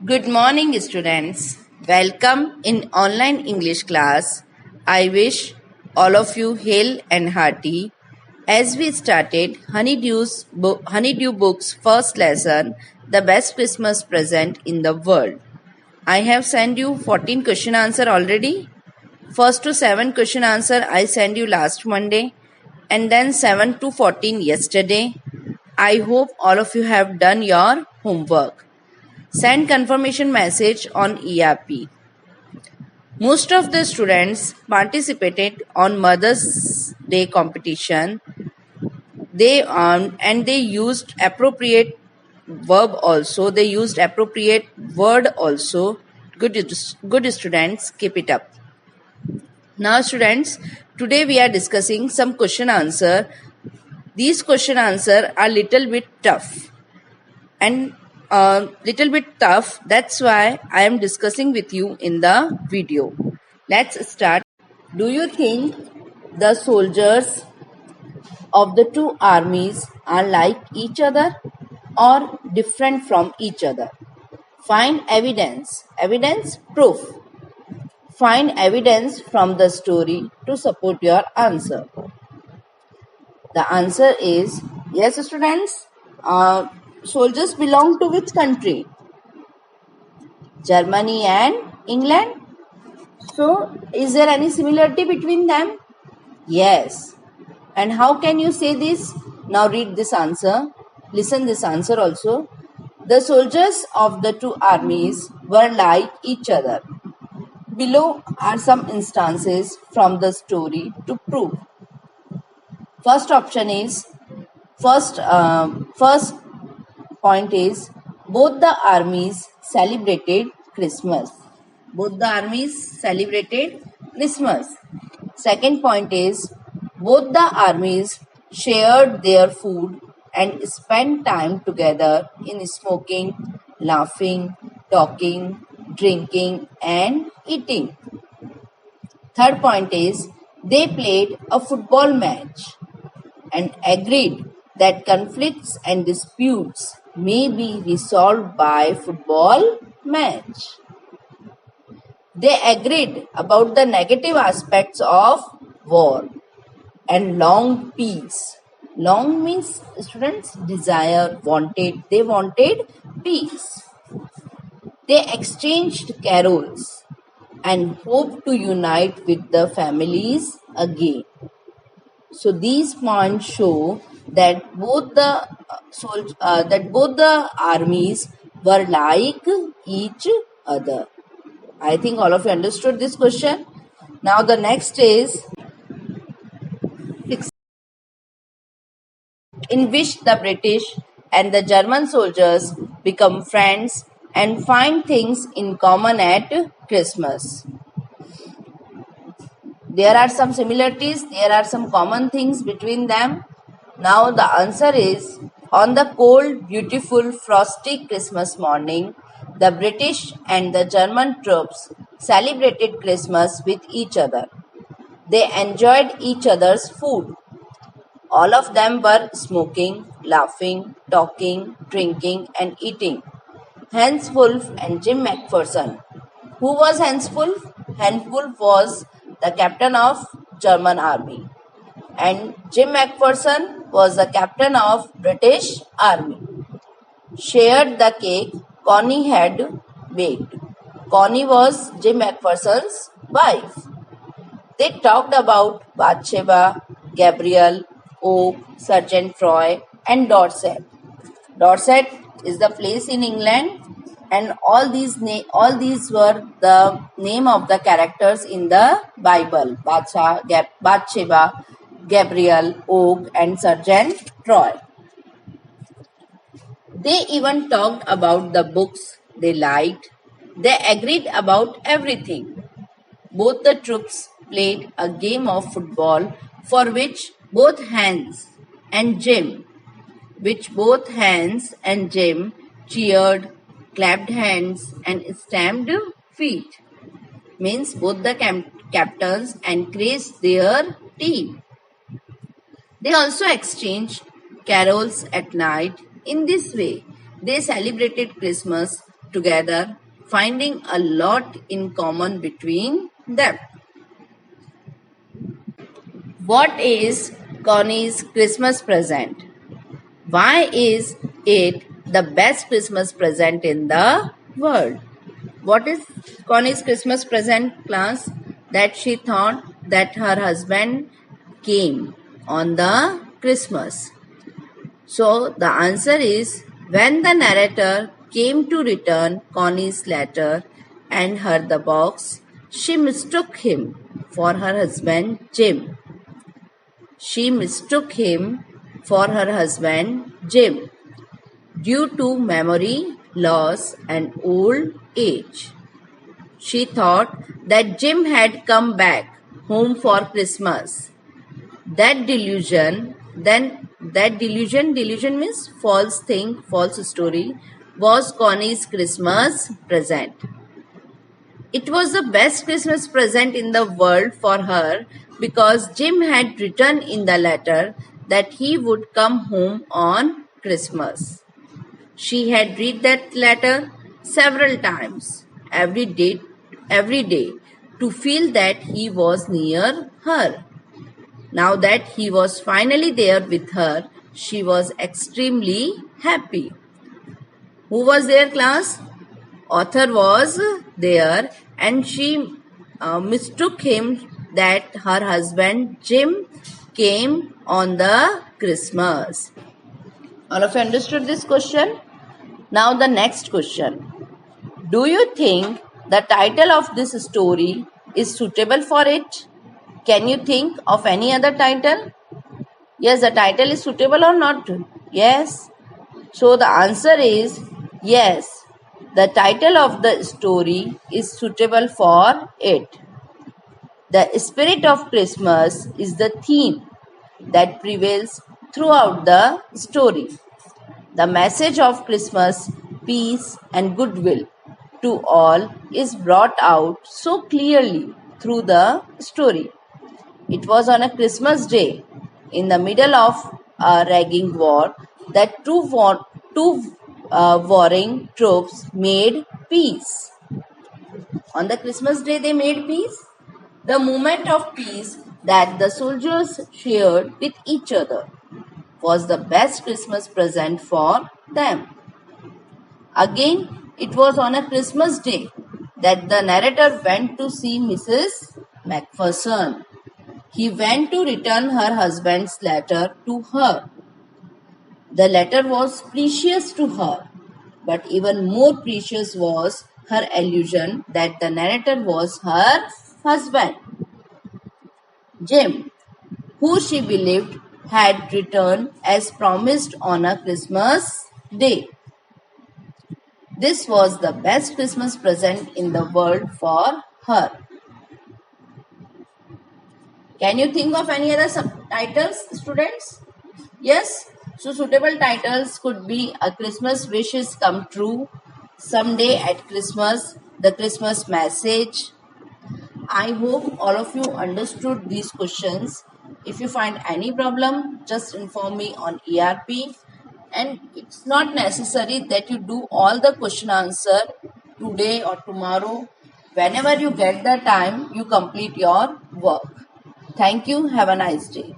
Good morning, students. Welcome in online English class. I wish all of you hail and hearty. As we started Honeydew Book's first lesson, The Best Christmas Present in the World. I have sent you 14 question answer already. First to 7 question answer I sent you last Monday and then 7 to 14 yesterday. I hope all of you have done your homework. Send confirmation message on ERP. Most of the students participated on Mother's Day competition. They used appropriate verb also. They used appropriate word also. Good students, keep it up. Now students, today we are discussing some question answer. These question answer are little bit tough and little bit tough. That's why I am discussing with you in the video. Let's start. Do you think the soldiers of the two armies are like each other or different from each other? Find evidence. Evidence, proof. Find evidence from the story to support your answer. The answer is yes, students. Soldiers belong to which country? Germany and England. So, is there any similarity between them? Yes. And how can you say this? Now read this answer. Listen this answer also. The soldiers of the two armies were like each other. Below are some instances from the story to prove. First option is first point is both the armies celebrated Christmas. Both the armies celebrated Christmas. Second point is both the armies shared their food and spent time together in smoking, laughing, talking, drinking and eating. Third point is they played a football match and agreed that conflicts and disputes may be resolved by football match. They agreed about the negative aspects of war and long peace. Long means students desire, wanted. They wanted peace. They exchanged carols and hoped to unite with the families again. So these points show that both the armies were like each other. I think all of you understood this question. Now the next is in which the British and the German soldiers become friends and find things in common at Christmas. There are some similarities, there are some common things between them. Now the answer is, on the cold, beautiful, frosty Christmas morning, the British and the German troops celebrated Christmas with each other. They enjoyed each other's food. All of them were smoking, laughing, talking, drinking and eating. Hans Wolf and Jim McPherson. Who was Hans Wolf? Hans Wolf was the captain of German army and Jim McPherson was the captain of British army. Shared the cake Connie had baked. Connie was Jim McPherson's wife. They talked about Bathsheba, Gabriel, Oak, Sergeant Troy and Dorset. Dorset is the place in England and all these were the name of the characters in the Bible. Bathsheba, Gabriel, Oak and Sergeant Troy. They even talked about the books they liked. They agreed about everything. Both the troops played a game of football for which both Hans and Jim cheered, clapped hands and stamped feet. Means both the captains encouraged their team. They also exchanged carols at night. In this way, they celebrated Christmas together, finding a lot in common between them. What is Connie's Christmas present? Why is it the best Christmas present in the world? What is Connie's Christmas present, class? That she thought that her husband came on the Christmas. So the answer is, when the narrator came to return Connie's letter and heard the box, she mistook him for her husband Jim. She mistook him for her husband Jim due to memory loss and old age. She thought that Jim had come back home for Christmas. That delusion means false thing, false story, was Connie's Christmas present. It was the best Christmas present in the world for her because Jim had written in the letter that he would come home on Christmas. She had read that letter several times every day to feel that he was near her. Now that he was finally there with her, she was extremely happy. Who was there, class? Author was there, and she mistook him that her husband Jim came on the Christmas. All of you understood this question? Now the next question. Do you think the title of this story is suitable for it? Can you think of any other title? Yes, the title is suitable or not? Yes. So the answer is yes. The title of the story is suitable for it. The spirit of Christmas is the theme that prevails throughout the story. The message of Christmas, peace and goodwill to all, is brought out so clearly through the story. It was on a Christmas day, in the middle of a raging war, that two warring troops made peace. On the Christmas day they made peace. The moment of peace that the soldiers shared with each other was the best Christmas present for them. Again, it was on a Christmas day that the narrator went to see Mrs. Macpherson. He went to return her husband's letter to her. The letter was precious to her, but even more precious was her illusion that the narrator was her husband, Jim, who she believed had returned as promised on a Christmas day. This was the best Christmas present in the world for her. Can you think of any other subtitles, students? Yes. So suitable titles could be A Christmas Wishes Come True, Someday at Christmas, The Christmas Message. I hope all of you understood these questions. If you find any problem, just inform me on ERP. And it's not necessary that you do all the question answer today or tomorrow. Whenever you get the time, you complete your work. Thank you. Have a nice day.